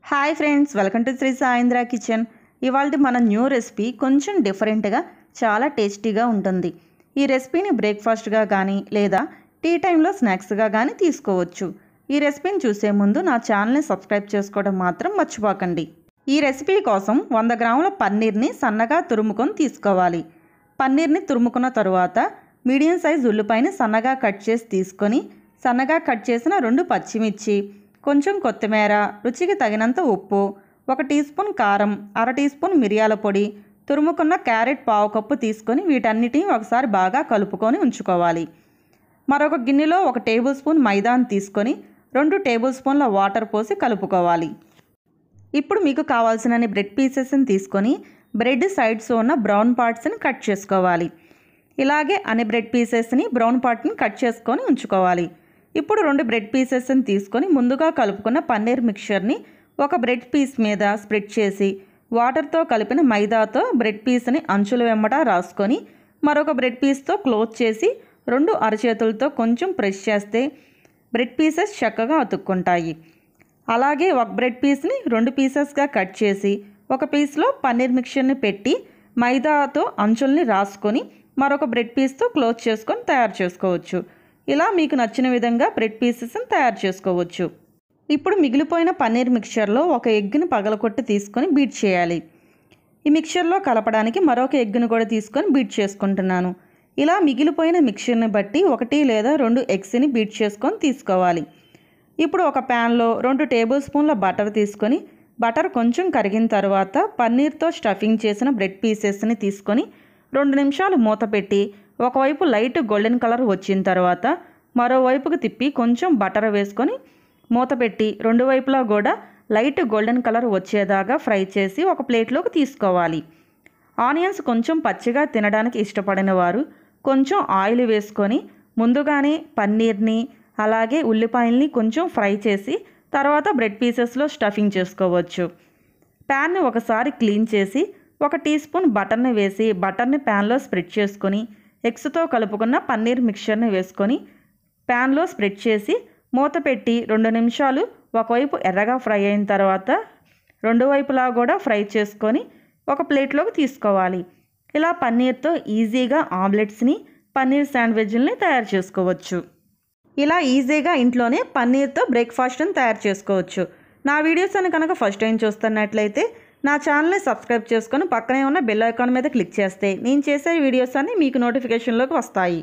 Hi friends, welcome to Sri Saindra kitchen. ఇవాళ మన new recipe కొంచెం డిఫరెంట్గా చాలా టేస్టీగా ఉంటుంది. ఈ రెసిపీని బ్రేక్ఫాస్ట్గా కానీ లేదా టీ టైంలో స్నాక్స్గా కానీ తీసుకోవచ్చు. ఈ రెసిపీని చూసే ముందు నా ఛానల్ని సబ్స్క్రైబ్ చేసుకోవడం మాత్రం మర్చిపోకండి. ఈ రెసిపీ కోసం 100 గ్రాముల పన్నీర్ని సన్నగా తురుముకొని తీసుకోవాలి. పన్నీర్ని తురుముకున్న తరువాత మీడియం సైజ్ ఉల్లిపాయని సన్నగా కట్ చేసి తీసుకొని సన్నగా కట్ చేసిన 2 పచ్చిమిర్చి, కొంచెం కొత్తిమీర, రుచికి తగినంత ఉప్పు, 1 టీ స్పూన్ కారం, 1/2 టీ స్పూన్ మిరియాల పొడి, తురుముకున్న క్యారెట్ పావు కప్పు తీసుకొని వీటన్నిటిని ఒకసారి బాగా కలుపుకొని ఉంచుకోవాలి. మరొక గిన్నెలో 1 టేబుల్ స్పూన్ మైదాను తీసుకొని 2 టేబుల్ స్పూన్ల వాటర్ పోసి కలుపుకోవాలి. ఇప్పుడు మీకు కావాల్సినన్ని బ్రెడ్ పీసెస్ని తీసుకొని బ్రెడ్ సైడ్స్ ఉన్న బ్రౌన్ పార్ట్స్ని కట్ చేసుకోవాలి. ఇలాగే అన్ని బ్రెడ్ పీసెస్ని బ్రౌన్ పార్ట్ని కట్ చేసుకొని ఉంచుకోవాలి. ఇప్పుడు 2 బ్రెడ్ పీసెస్ని తీసుకొని ముందుగా కలుపుకున్న పన్నీర్ మిక్చర్ని ఒక బ్రెడ్ పీస్ మీద స్ప్రెడ్ చేసి వాటర్తో కలిపిన మైదాతో బ్రెడ్ పీస్ని అంచుల వెంబట రాసుకొని మరొక బ్రెడ్ పీస్తో క్లోజ్ చేసి 2 అరచేతులతో కొంచెం ప్రెస్ చేస్తే బ్రెడ్ పీసెస్ చక్కగా అతుక్కుంటాయి. అలాగే ఒక బ్రెడ్ పీస్ని 2 పీసెస్గా కట్ చేసి ఒక పీస్లో పన్నీర్ మిక్చర్ని పెట్టి మైదాతో అంచుల్ని రాసుకొని మరొక బ్రెడ్ పీస్తో క్లోజ్ చేసుకొని తయారు చేసుకోవచ్చు. ఇలా మీకు నచ్చిన విధంగా బ్రెడ్ పీసెస్ని తయారు చేసుకోవచ్చు. ఇప్పుడు మిగిలిపోయిన పన్నీర్ మిక్చర్లో ఒక ఎగ్ని పగలకొట్టి తీసుకొని బీట్ చేయాలి. ఈ మిక్చర్లో కలపడానికి మరొక ఎగ్ని కూడా తీసుకొని బీట్ చేసుకుంటున్నాను. ఇలా మిగిలిపోయిన మిక్చర్ని బట్టి 1 లేదా 2 ఎగ్స్ని బీట్ చేసుకొని తీసుకోవాలి. ఇప్పుడు ఒక ప్యాన్లో 2 టేబుల్ స్పూన్ల బటర్ తీసుకొని బటర్ కొంచెం కరిగిన తర్వాత పన్నీర్తో స్టఫింగ్ చేసిన బ్రెడ్ పీసెస్ని తీసుకొని 2 నిమిషాలు మూత పెట్టి ఒకవైపు లైట్ గోల్డెన్ కలర్ వచ్చిన తర్వాత మరోవైపుకు తిప్పి కొంచెం బటర్ వేసుకొని మూత పెట్టి 2 వైపులా కూడా లైట్ గోల్డెన్ కలర్ వచ్చేదాకా ఫ్రై చేసి ఒక ప్లేట్లోకి తీసుకోవాలి. ఆనియన్స్ కొంచెం పచ్చిగా తినడానికి ఇష్టపడిన వారు కొంచెం ఆయిల్ వేసుకొని ముందుగానే పన్నీర్ని అలాగే ఉల్లిపాయల్ని కొంచెం ఫ్రై చేసి తర్వాత బ్రెడ్ పీసెస్లో స్టఫింగ్ చేసుకోవచ్చు. ప్యాన్ని ఒకసారి క్లీన్ చేసి 1 టీ స్పూన్ బటర్ని వేసి బటర్ని ప్యాన్లో స్ప్రెడ్ చేసుకొని ఎగ్స్తో కలుపుకున్న పన్నీర్ మిక్చర్ని వేసుకొని ప్యాన్లో స్ప్రెడ్ చేసి మూత పెట్టి 2 నిమిషాలు ఒకవైపు ఎర్రగా ఫ్రై అయిన తర్వాత 2 వైపులా కూడా ఫ్రై చేసుకొని ఒక ప్లేట్లోకి తీసుకోవాలి. ఇలా పన్నీర్తో ఈజీగా ఆమ్లెట్స్ని, పన్నీర్ శాండ్విచ్ని తయారు చేసుకోవచ్చు. ఇలా ఈజీగా ఇంట్లోనే పన్నీర్తో బ్రేక్ఫాస్ట్ని తయారు చేసుకోవచ్చు. నా వీడియోస్ అని కనుక ఫస్ట్ టైం చూస్తున్నట్లయితే నా ఛానల్ని సబ్స్క్రైబ్ చేసుకొని పక్కనే ఉన్న బెల్ ఐకాన్ మీద క్లిక్ చేస్తే నేను చేసే వీడియోస్ అన్నీ మీకు నోటిఫికేషన్లోకి వస్తాయి.